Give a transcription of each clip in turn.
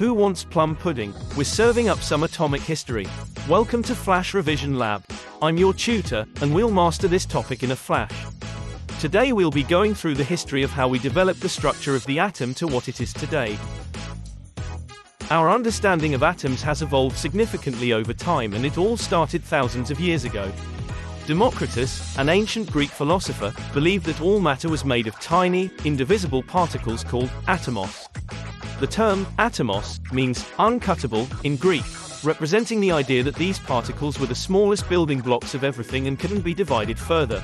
Who wants plum pudding? We're serving up some atomic history. Welcome to Flash Revision Lab. I'm your tutor, and we'll master this topic in a flash. Today we'll be going through the history of how we developed the structure of the atom to what it is today. Our understanding of atoms has evolved significantly over time, and it all started thousands of years ago. Democritus, an ancient Greek philosopher, believed that all matter was made of tiny, indivisible particles called atomos. The term atomos means uncuttable in Greek, representing the idea that these particles were the smallest building blocks of everything and couldn't be divided further.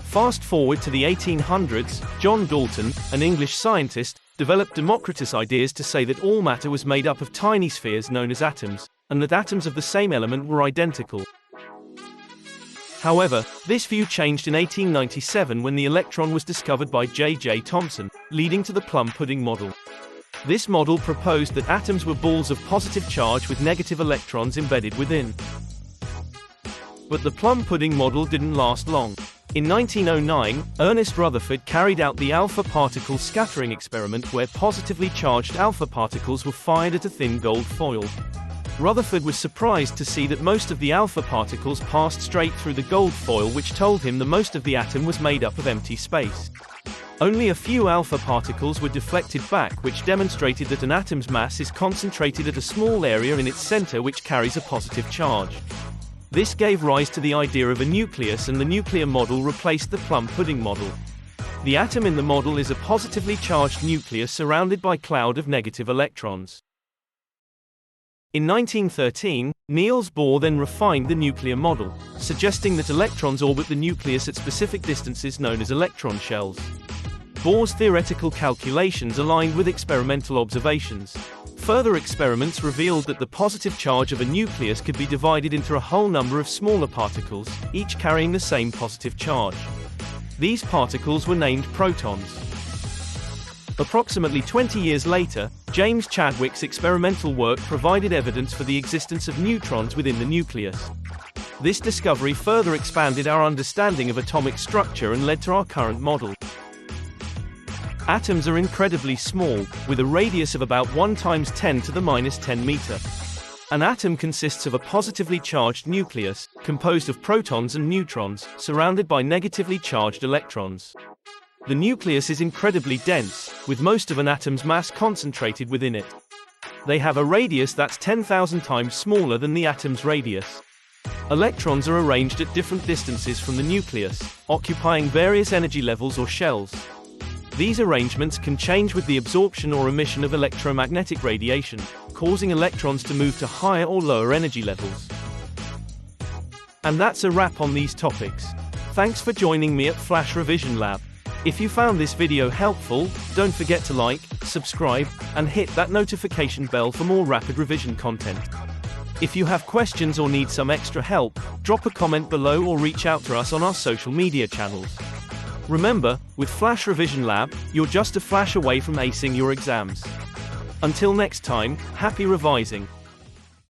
Fast forward to the 1800s, John Dalton, an English scientist, developed Democritus' ideas to say that all matter was made up of tiny spheres known as atoms, and that atoms of the same element were identical. However, this view changed in 1897 when the electron was discovered by J.J. Thomson, leading to the plum pudding model. This model proposed that atoms were balls of positive charge with negative electrons embedded within. But the plum pudding model didn't last long. In 1909, Ernest Rutherford carried out the alpha particle scattering experiment where positively charged alpha particles were fired at a thin gold foil. Rutherford was surprised to see that most of the alpha particles passed straight through the gold foil, which told him that most of the atom was made up of empty space. Only a few alpha particles were deflected back, which demonstrated that an atom's mass is concentrated at a small area in its center which carries a positive charge. This gave rise to the idea of a nucleus, and the nuclear model replaced the plum pudding model. The atom in the model is a positively charged nucleus surrounded by a cloud of negative electrons. In 1913, Niels Bohr then refined the nuclear model, suggesting that electrons orbit the nucleus at specific distances known as electron shells. Bohr's theoretical calculations aligned with experimental observations. Further experiments revealed that the positive charge of a nucleus could be divided into a whole number of smaller particles, each carrying the same positive charge. These particles were named protons. Approximately 20 years later, James Chadwick's experimental work provided evidence for the existence of neutrons within the nucleus. This discovery further expanded our understanding of atomic structure and led to our current model. Atoms are incredibly small, with a radius of about 1 × 10⁻⁻10 meter. An atom consists of a positively charged nucleus, composed of protons and neutrons, surrounded by negatively charged electrons. The nucleus is incredibly dense, with most of an atom's mass concentrated within it. They have a radius that's 10,000 times smaller than the atom's radius. Electrons are arranged at different distances from the nucleus, occupying various energy levels or shells. These arrangements can change with the absorption or emission of electromagnetic radiation, causing electrons to move to higher or lower energy levels. And that's a wrap on these topics. Thanks for joining me at Flash Revision Lab. If you found this video helpful, don't forget to like, subscribe, and hit that notification bell for more rapid revision content. If you have questions or need some extra help, drop a comment below or reach out to us on our social media channels. Remember, with Flash Revision Lab, you're just a flash away from acing your exams. Until next time, happy revising.